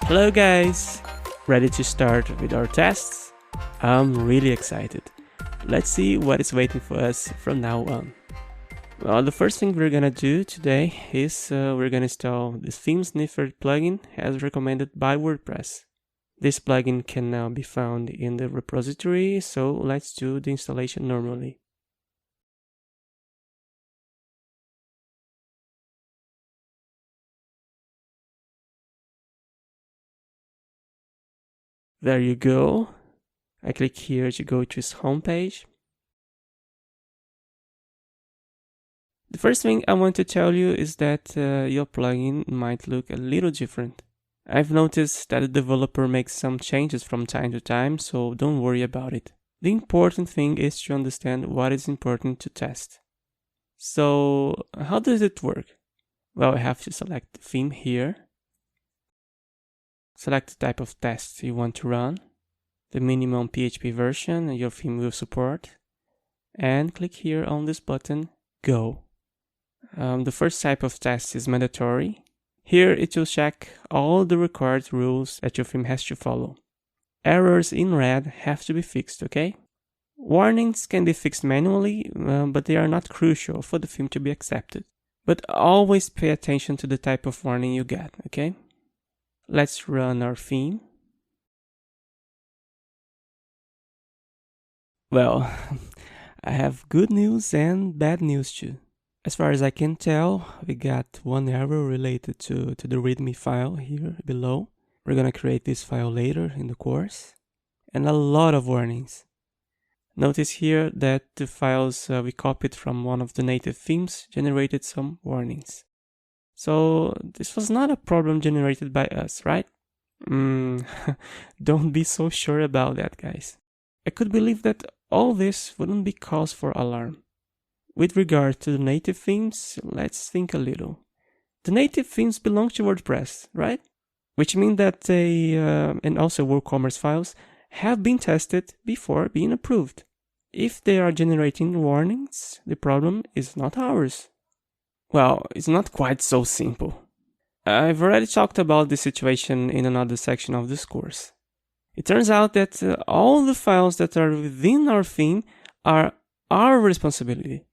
Hello guys! Ready to start with our tests? I'm really excited. Let's see what is waiting for us from now on. Well, the first thing we're gonna do today is we're gonna install the Theme Sniffer plugin as recommended by WordPress. This plugin can now be found in the repository, so let's do the installation normally. There you go. I click here to go to its homepage. The first thing I want to tell you is that your plugin might look a little different. I've noticed that the developer makes some changes from time to time, so don't worry about it. The important thing is to understand what is important to test. So, how does it work? Well, I have to select the theme here. Select the type of test you want to run, the minimum PHP version your theme will support, and click here on this button, Go. The first type of test is mandatory. Here it will check all the required rules that your theme has to follow. Errors in red have to be fixed, okay? Warnings can be fixed manually, but they are not crucial for the theme to be accepted. But always pay attention to the type of warning you get, okay? Let's run our theme. Well, I have good news and bad news too. As far as I can tell, we got one error related to the README file here below. We're gonna create this file later in the course. And a lot of warnings. Notice here that the files we copied from one of the native themes generated some warnings. So this was not a problem generated by us, right? Don't be so sure about that, guys. I could believe that all this wouldn't be cause for alarm. With regard to the native themes, let's think a little. The native themes belong to WordPress, right? Which means that they, and also WooCommerce files, have been tested before being approved. If they are generating warnings, the problem is not ours. Well, it's not quite so simple. I've already talked about this situation in another section of this course. It turns out that all the files that are within our theme are our responsibility.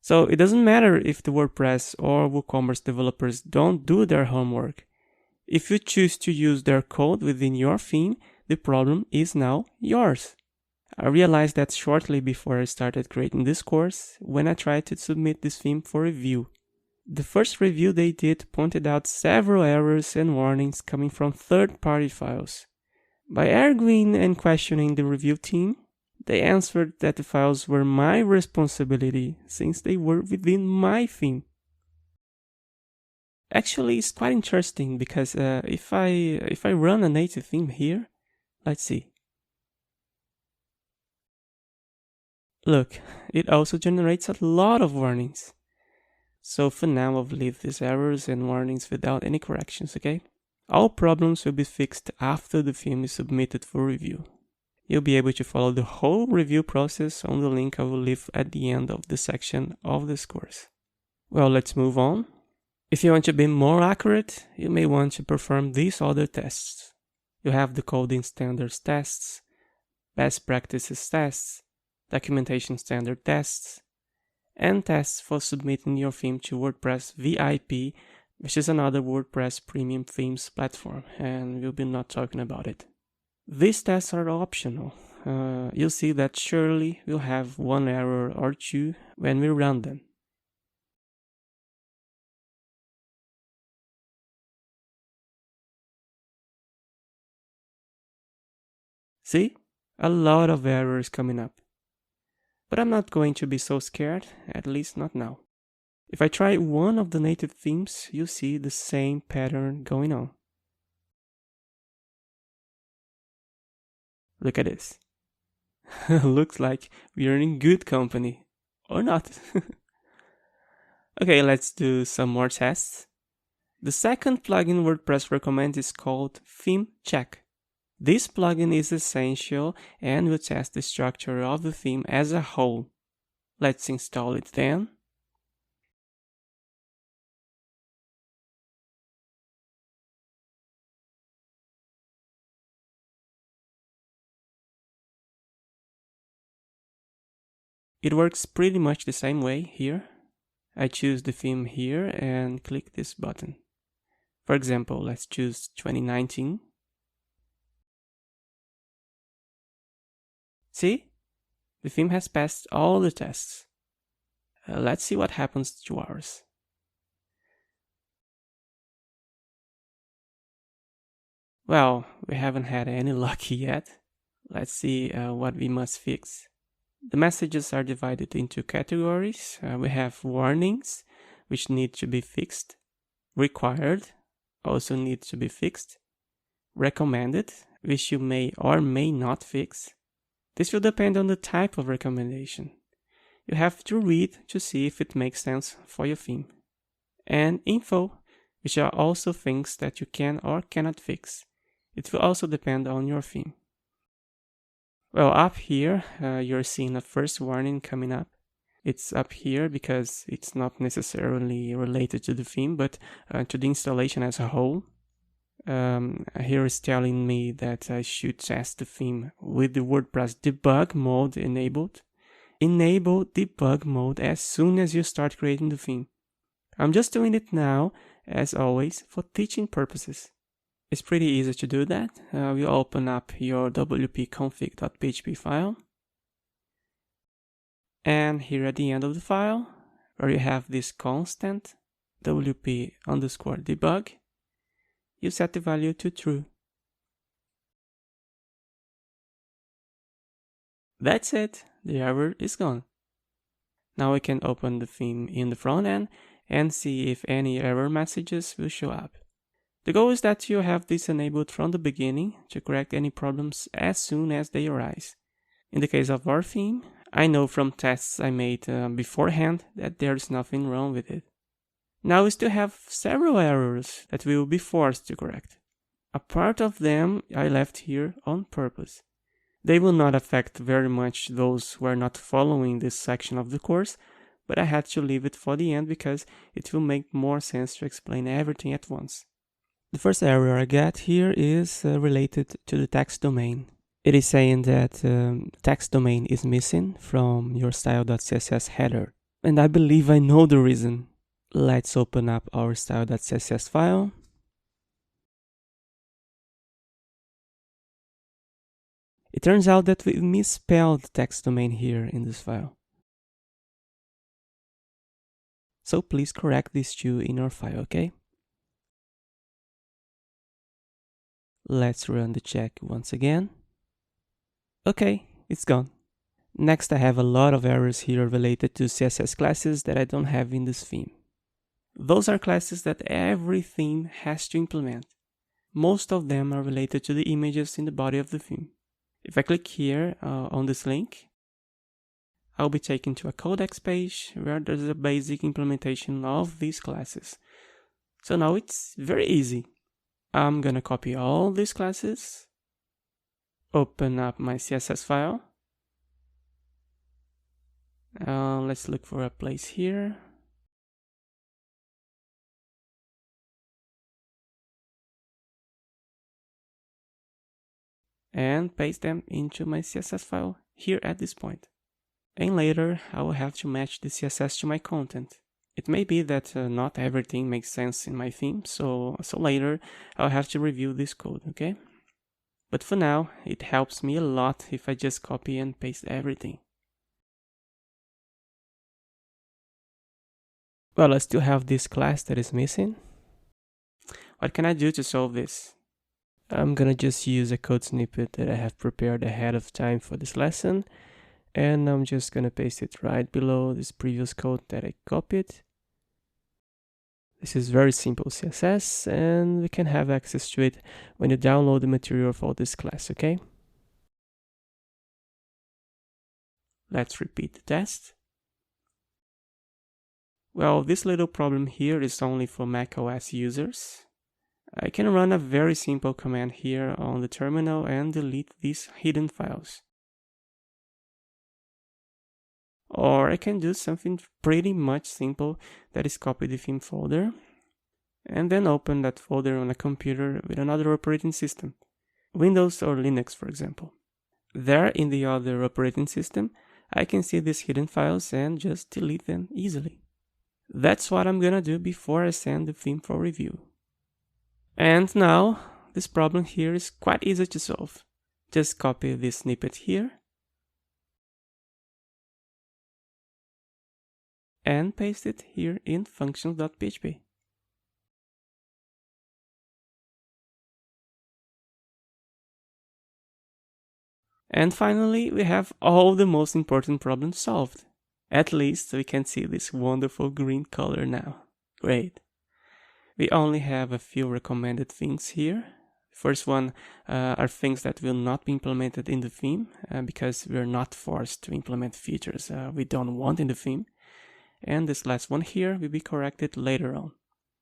So it doesn't matter if the WordPress or WooCommerce developers don't do their homework. If you choose to use their code within your theme, the problem is now yours. I realized that shortly before I started creating this course, when I tried to submit this theme for review. The first review they did pointed out several errors and warnings coming from third-party files. By arguing and questioning the review team, they answered that the files were my responsibility since they were within my theme. Actually, it's quite interesting because if I run a native theme here, let's see. Look, it also generates a lot of warnings. So for now, I'll leave these errors and warnings without any corrections, okay? All problems will be fixed after the theme is submitted for review. You'll be able to follow the whole review process on the link I will leave at the end of the section of this course. Well, let's move on. If you want to be more accurate, you may want to perform these other tests. You have the coding standards tests, best practices tests, documentation standard tests, and tests for submitting your theme to WordPress VIP, which is another WordPress premium themes platform, and we'll be not talking about it. These tests are optional. You'll see that surely we'll have one error or two when we run them. See? A lot of errors coming up. But I'm not going to be so scared, at least not now. If I try one of the native themes, you'll see the same pattern going on. Look at this. Looks like we are in good company. Or not. Okay, let's do some more tests. The second plugin WordPress recommends is called Theme Check. This plugin is essential and will test the structure of the theme as a whole. Let's install it then. It works pretty much the same way here. I choose the theme here and click this button. For example, let's choose 2019. See? The theme has passed all the tests. Let's see what happens to ours. Well, we haven't had any luck yet. Let's see what we must fix. The messages are divided into categories. We have warnings, which need to be fixed. Required, also need to be fixed. Recommended, which you may or may not fix. This will depend on the type of recommendation. You have to read to see if it makes sense for your theme. And info, which are also things that you can or cannot fix. It will also depend on your theme. Well, up here, you're seeing a first warning coming up. It's up here because it's not necessarily related to the theme, but to the installation as a whole. Here is telling me that I should test the theme with the WordPress debug mode enabled. Enable debug mode as soon as you start creating the theme. I'm just doing it now, as always, for teaching purposes. It's pretty easy to do that. You open up your wp-config.php file. And here at the end of the file, where you have this constant wp_debug, you set the value to true. That's it, the error is gone. Now we can open the theme in the front end and see if any error messages will show up. The goal is that you have this enabled from the beginning to correct any problems as soon as they arise. In the case of our theme, I know from tests I made beforehand that there's nothing wrong with it. Now we still have several errors that we will be forced to correct. A part of them I left here on purpose. They will not affect very much those who are not following this section of the course, but I had to leave it for the end because it will make more sense to explain everything at once. The first error I get here is related to the text domain. It is saying that text domain is missing from your style.css header. And I believe I know the reason. Let's open up our style.css file. It turns out that we misspelled text domain here in this file. So please correct these two in your file, okay? Let's run the check once again. Okay, it's gone. Next, I have a lot of errors here related to CSS classes that I don't have in this theme. Those are classes that every theme has to implement. Most of them are related to the images in the body of the theme. If I click here on this link, I'll be taken to a codex page where there's a basic implementation of these classes. So now it's very easy. I'm gonna copy all these classes, open up my CSS file. Let's look for a place here. And paste them into my CSS file here at this point. And later, I will have to match the CSS to my content. It may be that not everything makes sense in my theme, so later I'll have to review this code, okay? But for now, it helps me a lot if I just copy and paste everything. Well, I still have this class that is missing. What can I do to solve this? I'm gonna just use a code snippet that I have prepared ahead of time for this lesson, and I'm just gonna paste it right below this previous code that I copied. This is very simple CSS, and we can have access to it when you download the material for this class, okay? Let's repeat the test. Well, this little problem here is only for macOS users. I can run a very simple command here on the terminal and delete these hidden files. Or I can do something pretty much simple, that is copy the theme folder and then open that folder on a computer with another operating system, Windows or Linux for example. There in the other operating system, I can see these hidden files and just delete them easily. That's what I'm gonna do before I send the theme for review. And now, this problem here is quite easy to solve. Just copy this snippet here and paste it here in functions.php. And finally, we have all the most important problems solved. At least we can see this wonderful green color now. Great. We only have a few recommended things here. First one are things that will not be implemented in the theme because we're not forced to implement features we don't want in the theme. And this last one here will be corrected later on.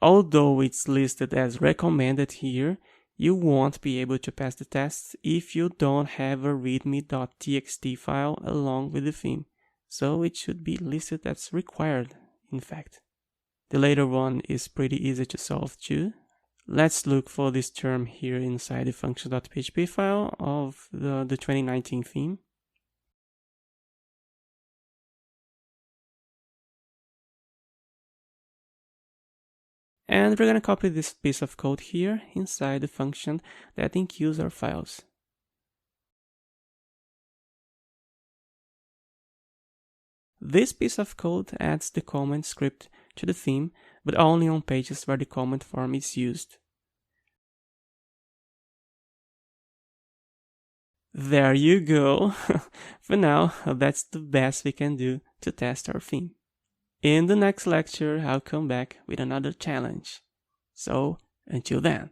Although it's listed as recommended here, you won't be able to pass the test if you don't have a readme.txt file along with the theme. So it should be listed as required, in fact. The later one is pretty easy to solve too. Let's look for this term here inside the function.php file of the 2019 theme. And we're going to copy this piece of code here inside the function that enqueues our files. This piece of code adds the comment script to the theme, but only on pages where the comment form is used. There you go. For now, that's the best we can do to test our theme. In the next lecture, I'll come back with another challenge. So, until then.